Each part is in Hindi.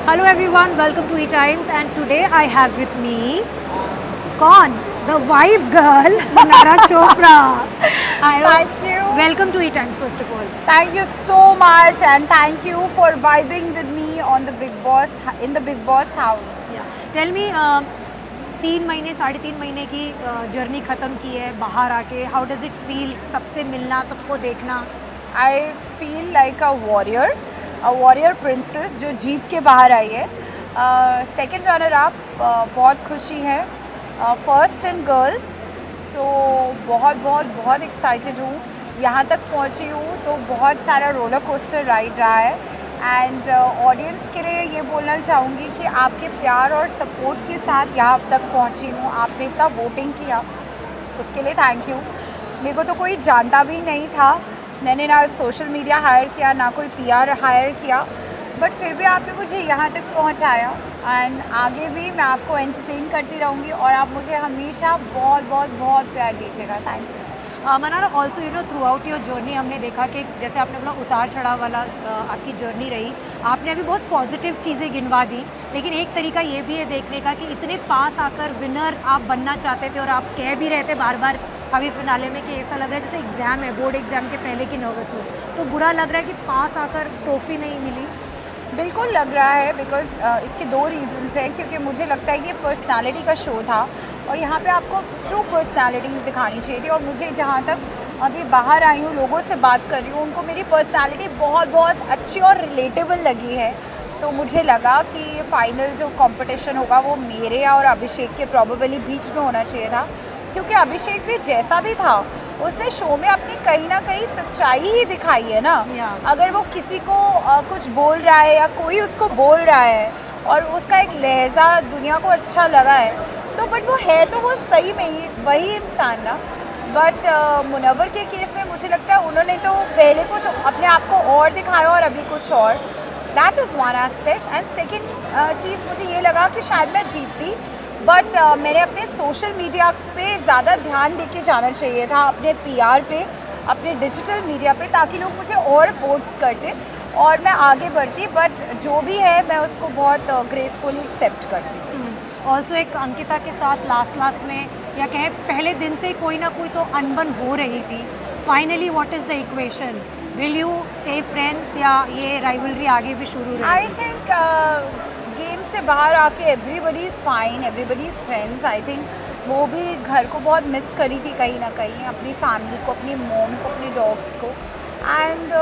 Hello everyone, welcome to E-Times and today I have with me Kaun, the vibe girl, Nara Chopra. Thank you. Welcome to E-Times first of all. Thank you so much and thank you for vibing with me on the Big Boss in the Big Boss house. Tell me, 3 महीने 3.5 महीने की जर्नी ख़त्म की है बाहर आके. हाउ डज इट फील सबसे मिलना, सबको देखना? I feel like a warrior princess जो जीत के बाहर आई है. सेकंड रनर अप, बहुत खुशी है. फर्स्ट इन गर्ल्स, सो बहुत एक्साइटेड हूँ. यहाँ तक पहुँची हूँ तो बहुत सारा रोलर कोस्टर राइड रहा है. एंड ऑडियंस के लिए ये बोलना चाहूँगी कि आपके प्यार और सपोर्ट के साथ यहाँ तक पहुँची हूँ. आपने इतना वोटिंग किया, उसके लिए थैंक यू. मेरे को तो कोई जानता भी नहीं था. मैंने ना सोशल मीडिया हायर किया, ना कोई पीआर हायर किया, बट फिर भी आपने मुझे यहाँ तक पहुँचाया. एंड आगे भी मैं आपको एंटरटेन करती रहूँगी और आप मुझे हमेशा बहुत प्यार दीजिएगा. Thank you. Mannara, also through out your journey हमने देखा कि जैसे आपने बोला उतार चढ़ाव वाला आपकी जर्नी रही. आपने अभी बहुत पॉजिटिव चीज़ें गिनवा दी, लेकिन एक तरीका ये भी है देखने का कि इतने पास आकर विनर आप बनना चाहते थे और आप कह भी रहे थे बार बार अभी फिनाले में कि ऐसा लग रहा है जैसे एग्ज़ाम है, बोर्ड एग्ज़ाम के पहले की नर्वसनेस. तो बुरा लग रहा है कि पास आकर ट्रॉफी नहीं मिली? बिल्कुल लग रहा है, बिकॉज इसके 2 रीज़न्स हैं. क्योंकि मुझे लगता है कि ये पर्सनालिटी का शो था और यहाँ पे आपको ट्रू पर्सनालिटीज़ दिखानी चाहिए थी. और मुझे जहाँ तक अभी बाहर आई हूँ, लोगों से बात कर रही हूँ, उनको मेरी पर्सनालिटी बहुत अच्छी और रिलेटेबल लगी है. तो मुझे लगा कि फाइनल जो कंपटीशन होगा वो मेरे और अभिषेक के प्रॉबेबली बीच में होना चाहिए था. क्योंकि अभिषेक भी जैसा भी था उसने शो में अपनी कहीं ना कहीं सच्चाई ही दिखाई है ना. अगर वो किसी को कुछ बोल रहा है या कोई उसको बोल रहा है और उसका एक लहजा दुनिया को अच्छा लगा है, तो बट वो है तो वो सही में ही वही इंसान ना. बट मुनव्वर के केस में मुझे लगता है उन्होंने तो पहले कुछ अपने आप को और दिखाया और अभी कुछ और. That is one aspect. And second चीज़ मुझे ये लगा कि शायद मैं जीतती, बट मैंने अपने सोशल मीडिया पे ज़्यादा ध्यान दे के जाना चाहिए था, अपने पीआर पे, अपने डिजिटल मीडिया पे, ताकि लोग मुझे और वोट्स करते और मैं आगे बढ़ती. बट जो भी है मैं उसको बहुत ग्रेसफुली एक्सेप्ट करती हूँ. ऑल्सो एक अंकिता के साथ लास्ट में या कहें पहले दिन से कोई ना कोई तो अनबन हो रही थी. Finally what is the equation? Will you stay friends या ये राइवलरी आगे भी शुरू रहेगी? आई थिंक गेम से बाहर आके everybody is fine, everybody is friends. I think वो भी घर को बहुत मिस करी थी कहीं ना कहीं, अपनी फैमिली को, अपनी मॉम को, अपने डॉग्स को. एंड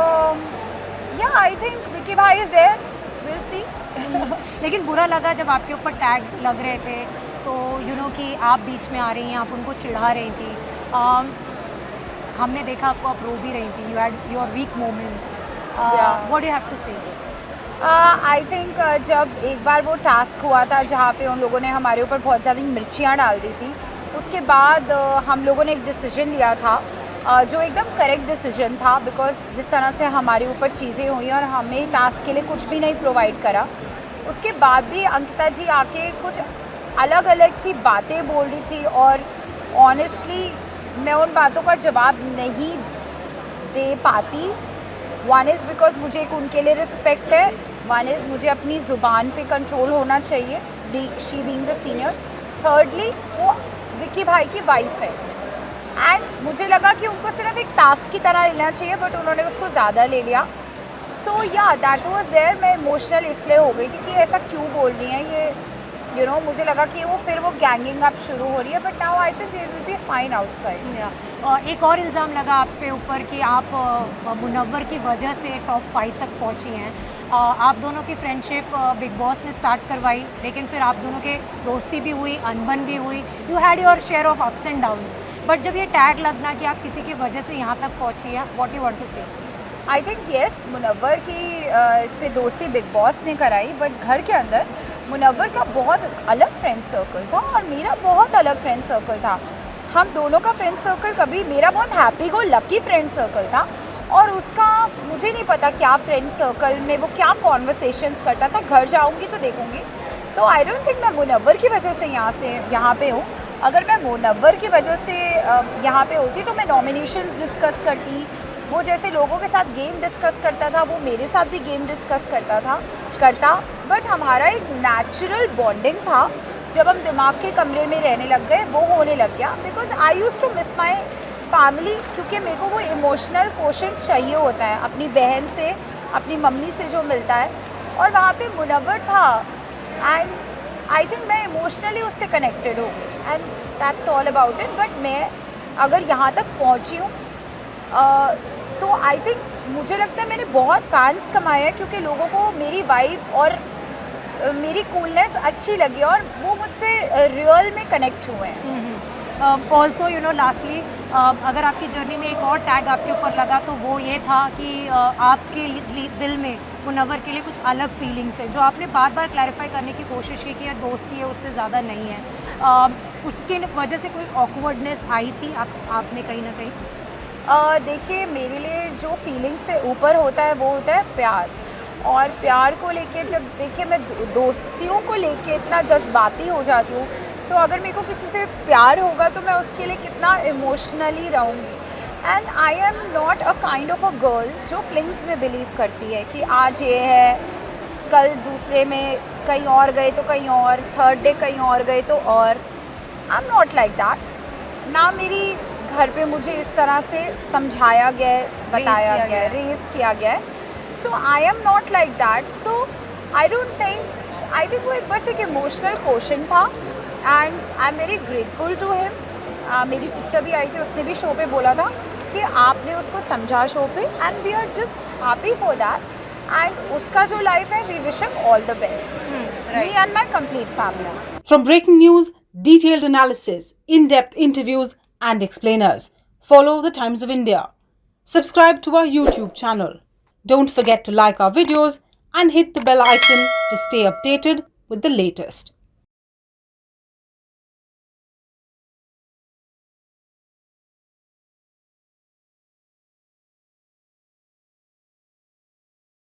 या आई थिंक विकी भाई इज़ देयर, विल सी. लेकिन बुरा लगा जब आपके ऊपर टैग लग रहे थे तो कि आप बीच में आ रही हैं, आप उनको चिढ़ा रही थी. हमने देखा आपको, आप रो भी रही थी. You had your weak moments. What you have to say? I think जब एक बार वो टास्क हुआ था जहाँ पे उन लोगों ने हमारे ऊपर बहुत ज़्यादा मिर्चियाँ डाल दी थी, उसके बाद हम लोगों ने एक डिसीजन लिया था जो एकदम करेक्ट डिसीजन था. बिकॉज जिस तरह से हमारे ऊपर चीज़ें हुई और हमें टास्क के लिए कुछ भी नहीं प्रोवाइड करा, उसके बाद भी अंकिता जी आके कुछ अलग सी बातें बोल रही थी. और ऑनेस्टली मैं उन बातों का जवाब नहीं दे पाती. वन इज़ बिकॉज मुझे एक उनके लिए रिस्पेक्ट है, वन इज़ मुझे अपनी ज़ुबान पे कंट्रोल होना चाहिए, she being the senior. Thirdly वो विक्की भाई की वाइफ है एंड मुझे लगा कि उनको सिर्फ एक टास्क की तरह लेना चाहिए, बट उन्होंने उसको ज़्यादा ले लिया. सो या दैट वाज देयर. मैं इमोशनल इसलिए हो गई थी कि ऐसा क्यों बोल रही हैं ये. मुझे लगा कि वो गैंगिंग अप शुरू हो रही है. But now I think they will be fine outside. एक और इल्ज़ाम लगा आप पे ऊपर कि आप मुनव्वर की वजह से टॉप 5 तक पहुंची हैं. आप दोनों की फ्रेंडशिप बिग बॉस ने स्टार्ट करवाई, लेकिन फिर आप दोनों के दोस्ती भी हुई, अनबन भी हुई. You had your share of ups and downs. But जब ये टैग लगना कि आप किसी की वजह से यहाँ तक पहुँची है, what you want to say? I think yes, Munawwar की से दोस्ती बिग बॉस ने कराई, बट घर के अंदर मुनव्वर का बहुत अलग फ्रेंड सर्कल था और मेरा बहुत अलग फ्रेंड सर्कल था. हम दोनों का फ्रेंड सर्कल कभी, मेरा बहुत happy go lucky friend circle था और उसका मुझे नहीं पता क्या फ्रेंड सर्कल में वो क्या कॉन्वर्सेशंस करता था. घर जाऊंगी तो देखूंगी. तो आई डोंट थिंक मैं मुनव्वर की वजह से यहाँ पे हूँ. अगर मैं मुनव्वर की वजह से यहाँ पे होती तो मैं नॉमिनेशंस डिस्कस करती. वो जैसे लोगों के साथ गेम डिस्कस करता था वो मेरे साथ भी गेम डिस्कस करता था. करता, बट हमारा एक नेचुरल बॉन्डिंग था। जब हम दिमाग के कमरे में रहने लग गए वो होने लग गया, because I used to miss my family, क्योंकि मेरे को वो इमोशनल क्वोशंट चाहिए होता है अपनी बहन से, अपनी मम्मी से जो मिलता है। और वहाँ पे मुनव्वर था एंड आई थिंक मैं इमोशनली उससे कनेक्टेड हो गई and that's all about it. But मैं अगर यहाँ तक पहुँची हूँ तो आई थिंक मुझे लगता है मैंने बहुत फैंस कमाए हैं, क्योंकि लोगों को मेरी वाइब और मेरी कूलनेस अच्छी लगी और वो मुझसे रियल में कनेक्ट हुए हैं। ऑल्सो यू नो लास्टली, अगर आपकी जर्नी में एक और टैग आपके ऊपर लगा तो वो ये था कि आपके दिल में मुनव्वर के लिए कुछ अलग फीलिंग्स है, जो आपने बार बार क्लैरिफाई करने की कोशिश की कि यार दोस्ती है उससे ज़्यादा नहीं है। उसकी वजह से कोई ऑकवर्डनेस आई थी आप में कहीं ना कहीं? देखिए, मेरे लिए जो फीलिंग्स से ऊपर होता है वो होता है प्यार। और प्यार को लेके जब देखिए मैं दोस्तियों को लेके इतना जज्बाती हो जाती हूँ, तो अगर मेरे को किसी से प्यार होगा तो मैं उसके लिए कितना इमोशनली रहूँगी। And I am not a kind of a girl जो फ्लिंग्स में बिलीव करती है कि आज ये है, कल दूसरे में कहीं और गए तो कहीं और, थर्ड डे कहीं और गए तो और। आई एम नॉट लाइक दैट। ना मेरी घर पे मुझे इस तरह से समझाया गया है, बताया गया है, रेज किया गया है। So I am not like that. So I don't think, I think वो एक बस एक इमोशनल क्वेश्चन था and I am very grateful to him. मेरी सिस्टर भी आई थी, उसने भी शो पे बोला था कि आपने उसको समझा शो पे, and we are just happy for that. And उसका जो लाइफ है, we wish him all the best, me and my complete family. From breaking news, detailed analysis, in-depth interviews and explainers, follow the Times of India. Subscribe to our YouTube channel. Don't forget to like our videos and hit the bell icon to stay updated with the latest.